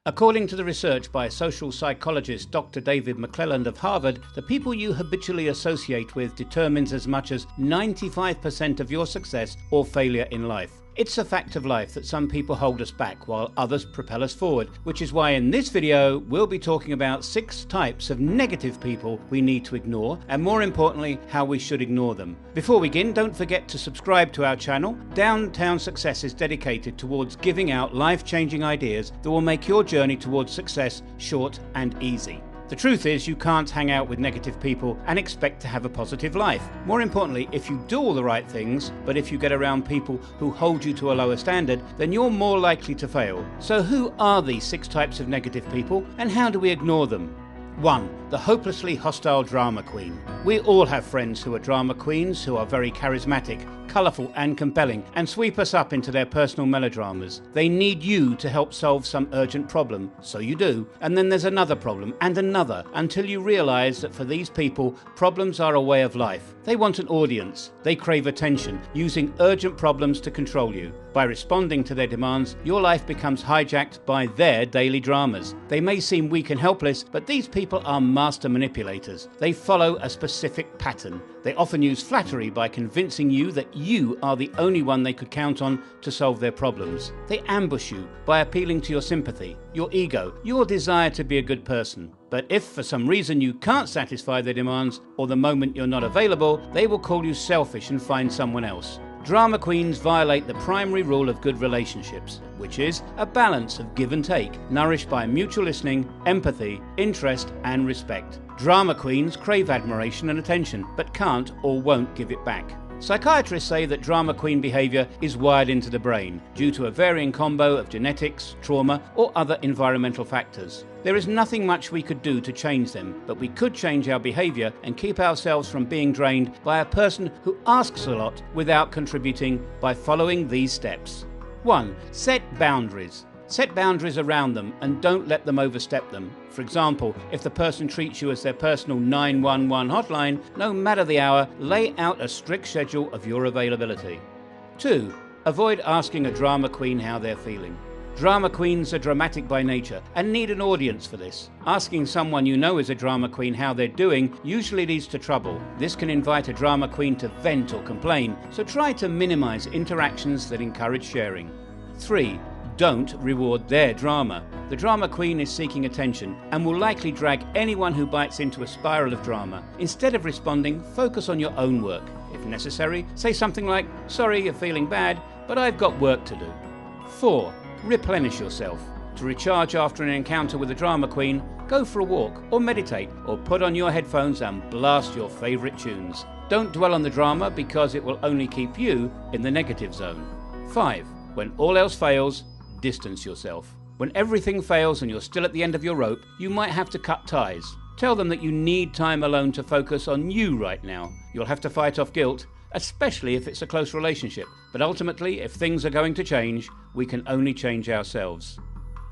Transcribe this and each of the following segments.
According to the research by social psychologist Dr. David McClelland of Harvard, the people you habitually associate with determines as much as 95% of your success or failure in life. It's a fact of life that some people hold us back while others propel us forward, which is why in this video we'll be talking about 6 types of negative people we need to ignore, and more importantly, how we should ignore them. Before we begin, don't forget to subscribe to our channel. Downtown Success is dedicated towards giving out life-changing ideas that will make your journey towards success short and easy. The truth is, you can't hang out with negative people and expect to have a positive life. More importantly, if you do all the right things, but if you get around people who hold you to a lower standard, then you're more likely to fail. So who are these 6 types of negative people, and how do we ignore them? 1. The hopelessly hostile drama queen. We all have friends who are drama queens, who are very charismatic, colourful and compelling, and sweep us up into their personal melodramas. They need you to help solve some urgent problem, so you do, and then there's another problem and another, until you realise that for these people, problems are a way of life. They want an audience. They crave attention, using urgent problems to control you. By responding to their demands, your life becomes hijacked by their daily dramas. They may seem weak and helpless, but these people are master manipulators. They follow a specific pattern. They often use flattery by convincing you that you are the only one they could count on to solve their problems. They ambush you by appealing to your sympathy, your ego, your desire to be a good person. But if for some reason you can't satisfy their demands, or the moment you're not available, they will call you selfish and find someone else. Drama queens violate the primary rule of good relationships, which is a balance of give and take, nourished by mutual listening, empathy, interest, and respect. Drama queens crave admiration and attention, but can't or won't give it back. Psychiatrists say that drama queen behaviour is wired into the brain due to a varying combo of genetics, trauma, or other environmental factors. There is nothing much we could do to change them, but we could change our behaviour and keep ourselves from being drained by a person who asks a lot without contributing by following these steps. 1. Set boundaries. Set boundaries around them and don't let them overstep them. For example, if the person treats you as their personal 911 hotline, no matter the hour, lay out a strict schedule of your availability. 2. Avoid asking a drama queen how they're feeling. Drama queens are dramatic by nature and need an audience for this. Asking someone you know is a drama queen how they're doing usually leads to trouble. This can invite a drama queen to vent or complain, so try to minimize interactions that encourage sharing. 3. Don't reward their drama. The drama queen is seeking attention and will likely drag anyone who bites into a spiral of drama. Instead of responding, focus on your own work. If necessary, say something like, "Sorry you're feeling bad, but I've got work to do." 4. Replenish yourself. To recharge after an encounter with a drama queen, go for a walk or meditate or put on your headphones and blast your favourite tunes. Don't dwell on the drama because it will only keep you in the negative zone. 5. When all else fails, distance yourself. When everything fails and you're still at the end of your rope, you might have to cut ties. Tell them that you need time alone to focus on you right now. You'll have to fight off guilt, especially if it's a close relationship. But ultimately, if things are going to change, we can only change ourselves.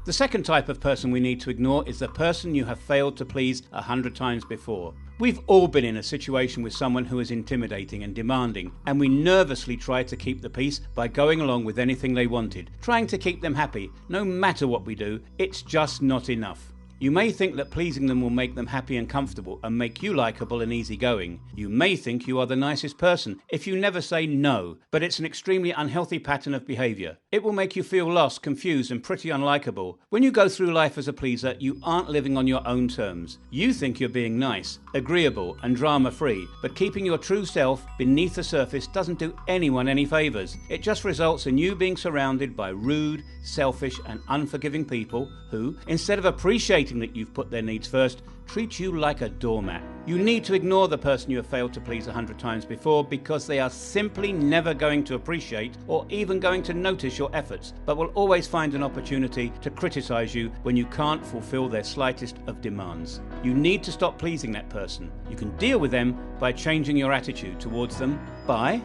The second type of person we need to ignore is the person you have failed to please 100 times before. We've all been in a situation with someone who is intimidating and demanding, and we nervously try to keep the peace by going along with anything they wanted, trying to keep them happy. No matter what we do, it's just not enough. You may think that pleasing them will make them happy and comfortable and make you likeable and easygoing. You may think you are the nicest person if you never say no, but it's an extremely unhealthy pattern of behaviour. It will make you feel lost, confused and pretty unlikable. When you go through life as a pleaser, you aren't living on your own terms. You think you're being nice, agreeable and drama-free, but keeping your true self beneath the surface doesn't do anyone any favours. It just results in you being surrounded by rude, selfish and unforgiving people who, instead of appreciating that you've put their needs first, treat you like a doormat. You need to ignore the person you have failed to please 100 times before because they are simply never going to appreciate or even going to notice your efforts, but will always find an opportunity to criticize you when you can't fulfill their slightest of demands. You need to stop pleasing that person. You can deal with them by changing your attitude towards them by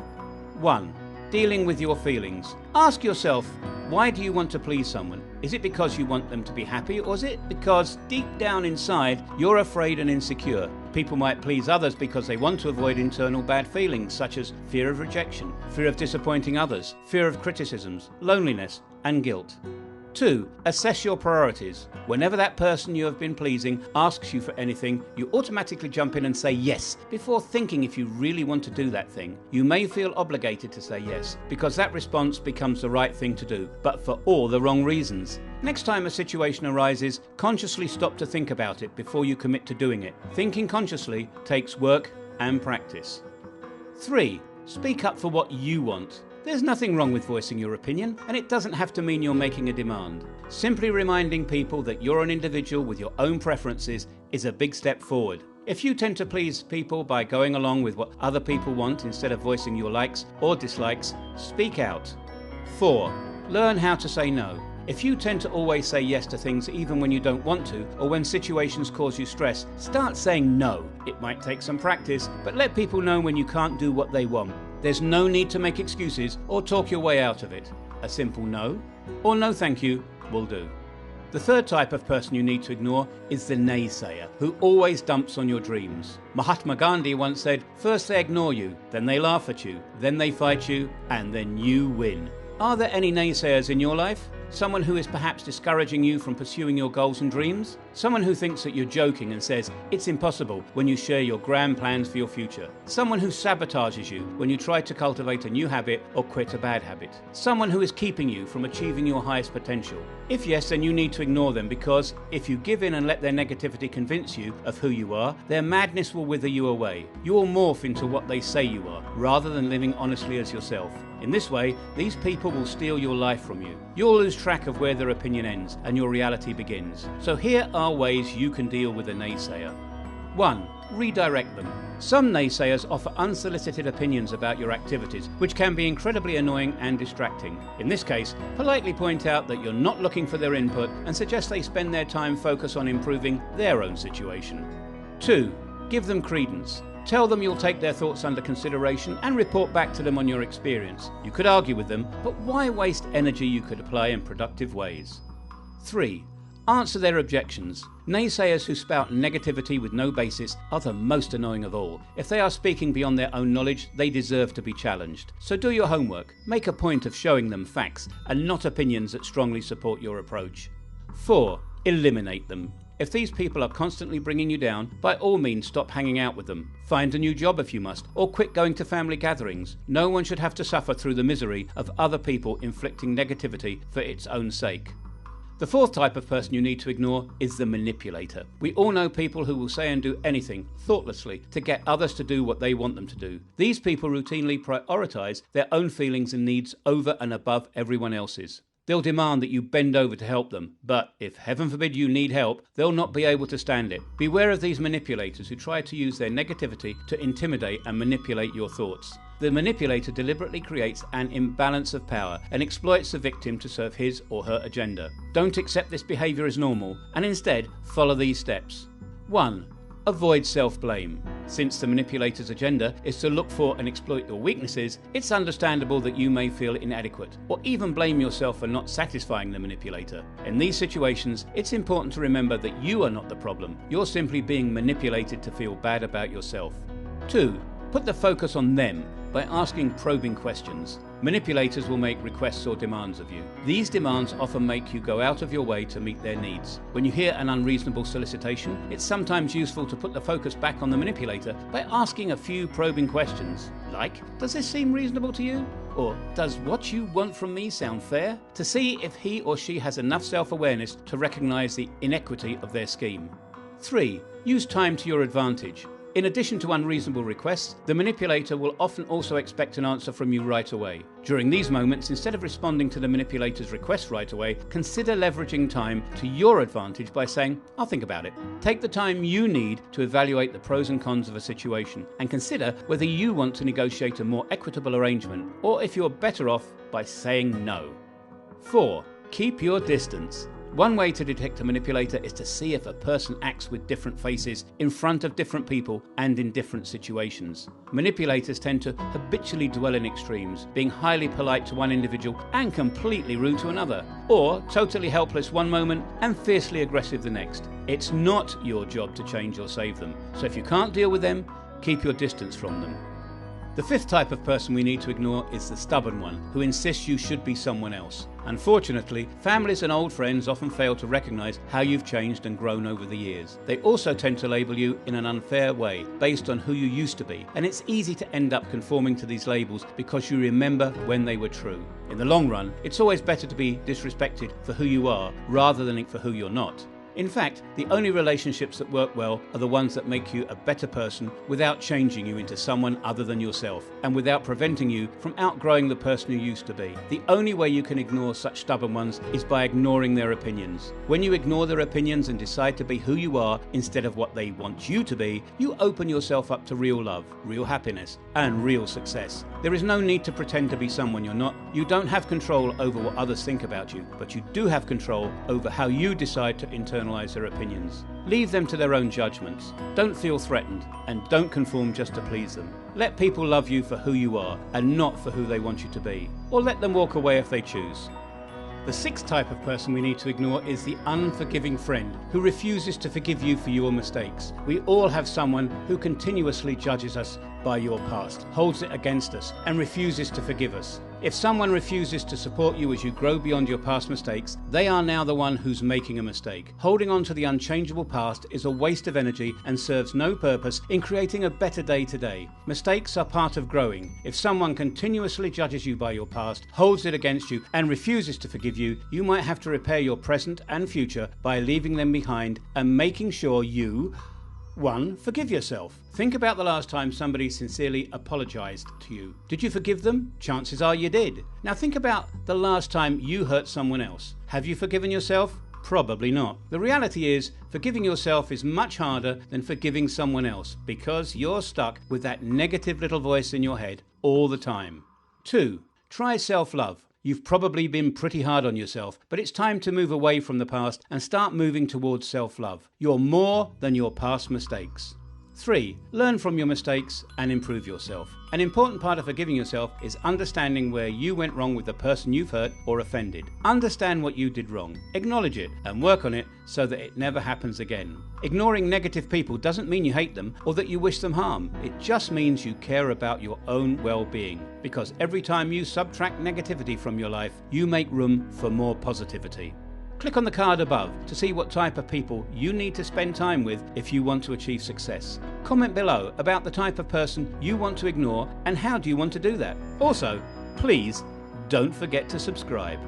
1. Dealing with your feelings. Ask yourself, why do you want to please someone? Is it because you want them to be happy, or is it because deep down inside you're afraid and insecure? People might please others because they want to avoid internal bad feelings such as fear of rejection, fear of disappointing others, fear of criticisms, loneliness and guilt. 2. Assess your priorities. Whenever that person you have been pleasing asks you for anything, you automatically jump in and say yes, before thinking if you really want to do that thing. You may feel obligated to say yes, because that response becomes the right thing to do, but for all the wrong reasons. Next time a situation arises, consciously stop to think about it before you commit to doing it. Thinking consciously takes work and practice. 3. Speak up for what you want. There's nothing wrong with voicing your opinion, and it doesn't have to mean you're making a demand. Simply reminding people that you're an individual with your own preferences is a big step forward. If you tend to please people by going along with what other people want instead of voicing your likes or dislikes, speak out. 4. Learn how to say no. If you tend to always say yes to things even when you don't want to, or when situations cause you stress, start saying no. It might take some practice, but let people know when you can't do what they want. There's no need to make excuses or talk your way out of it. A simple no or no thank you will do. The third type of person you need to ignore is the naysayer, who always dumps on your dreams. Mahatma Gandhi once said, first they ignore you, then they laugh at you, then they fight you, and then you win. Are there any naysayers in your life? Someone who is perhaps discouraging you from pursuing your goals and dreams? Someone who thinks that you're joking and says it's impossible when you share your grand plans for your future? Someone who sabotages you when you try to cultivate a new habit or quit a bad habit? Someone who is keeping you from achieving your highest potential? If yes, then you need to ignore them, because if you give in and let their negativity convince you of who you are, their madness will wither you away. You will morph into what they say you are, rather than living honestly as yourself. In this way, these people will steal your life from you. You'll lose track of where their opinion ends and your reality begins. So here are ways you can deal with a naysayer. 1. Redirect them. Some naysayers offer unsolicited opinions about your activities, which can be incredibly annoying and distracting. In this case, politely point out that you're not looking for their input and suggest they spend their time focused on improving their own situation. 2. Give them credence. Tell them you'll take their thoughts under consideration and report back to them on your experience. You could argue with them, but why waste energy you could apply in productive ways? 3. Answer their objections. Naysayers who spout negativity with no basis are the most annoying of all. If they are speaking beyond their own knowledge, they deserve to be challenged. So do your homework. Make a point of showing them facts and not opinions that strongly support your approach. 4. Eliminate them. If these people are constantly bringing you down, by all means stop hanging out with them. Find a new job if you must, or quit going to family gatherings. No one should have to suffer through the misery of other people inflicting negativity for its own sake. The fourth type of person you need to ignore is the manipulator. We all know people who will say and do anything, thoughtlessly, to get others to do what they want them to do. These people routinely prioritize their own feelings and needs over and above everyone else's. They'll demand that you bend over to help them, but if heaven forbid you need help, they'll not be able to stand it. Beware of these manipulators who try to use their negativity to intimidate and manipulate your thoughts. The manipulator deliberately creates an imbalance of power and exploits the victim to serve his or her agenda. Don't accept this behavior as normal, and instead follow these steps. 1. Avoid self-blame. Since the manipulator's agenda is to look for and exploit your weaknesses, it's understandable that you may feel inadequate, or even blame yourself for not satisfying the manipulator. In these situations, it's important to remember that you are not the problem. You're simply being manipulated to feel bad about yourself. 2. Put the focus on them by asking probing questions. Manipulators will make requests or demands of you. These demands often make you go out of your way to meet their needs. When you hear an unreasonable solicitation, it's sometimes useful to put the focus back on the manipulator by asking a few probing questions. Like, does this seem reasonable to you? Or, does what you want from me sound fair? To see if he or she has enough self-awareness to recognize the inequity of their scheme. 3. Use time to your advantage. In addition to unreasonable requests, the manipulator will often also expect an answer from you right away. During these moments, instead of responding to the manipulator's request right away, consider leveraging time to your advantage by saying, "I'll think about it." Take the time you need to evaluate the pros and cons of a situation and consider whether you want to negotiate a more equitable arrangement, or if you're better off by saying no. 4. Keep your distance. One way to detect a manipulator is to see if a person acts with different faces in front of different people and in different situations. Manipulators tend to habitually dwell in extremes, being highly polite to one individual and completely rude to another, or totally helpless one moment and fiercely aggressive the next. It's not your job to change or save them, so if you can't deal with them, keep your distance from them. The fifth type of person we need to ignore is the stubborn one, who insists you should be someone else. Unfortunately, families and old friends often fail to recognize how you've changed and grown over the years. They also tend to label you in an unfair way, based on who you used to be, and it's easy to end up conforming to these labels because you remember when they were true. In the long run, it's always better to be disrespected for who you are rather than for who you're not. In fact, the only relationships that work well are the ones that make you a better person without changing you into someone other than yourself, and without preventing you from outgrowing the person you used to be. The only way you can ignore such stubborn ones is by ignoring their opinions. When you ignore their opinions and decide to be who you are instead of what they want you to be, you open yourself up to real love, real happiness, and real success. There is no need to pretend to be someone you're not. You don't have control over what others think about you, but you do have control over how you decide to internalize their opinions. Leave them to their own judgments. Don't feel threatened, and don't conform just to please them. Let people love you for who you are and not for who they want you to be, or let them walk away if they choose. The sixth type of person we need to ignore is the unforgiving friend who refuses to forgive you for your mistakes. We all have someone who continuously judges us by your past, holds it against us, and refuses to forgive us. If someone refuses to support you as you grow beyond your past mistakes, they are now the one who's making a mistake. Holding on to the unchangeable past is a waste of energy and serves no purpose in creating a better day today. Mistakes are part of growing. If someone continuously judges you by your past, holds it against you, and refuses to forgive you, you might have to repair your present and future by leaving them behind and making sure you 1. Forgive yourself. Think about the last time somebody sincerely apologized to you. Did you forgive them? Chances are you did. Now think about the last time you hurt someone else. Have you forgiven yourself? Probably not. The reality is, forgiving yourself is much harder than forgiving someone else because you're stuck with that negative little voice in your head all the time. 2. Try self-love. You've probably been pretty hard on yourself, but it's time to move away from the past and start moving towards self-love. You're more than your past mistakes. 3. Learn from your mistakes and improve yourself. An important part of forgiving yourself is understanding where you went wrong with the person you've hurt or offended. Understand what you did wrong, acknowledge it, and work on it so that it never happens again. Ignoring negative people doesn't mean you hate them or that you wish them harm. It just means you care about your own well-being. Because every time you subtract negativity from your life, you make room for more positivity. Click on the card above to see what type of people you need to spend time with if you want to achieve success. Comment below about the type of person you want to ignore and how do you want to do that. Also, please don't forget to subscribe.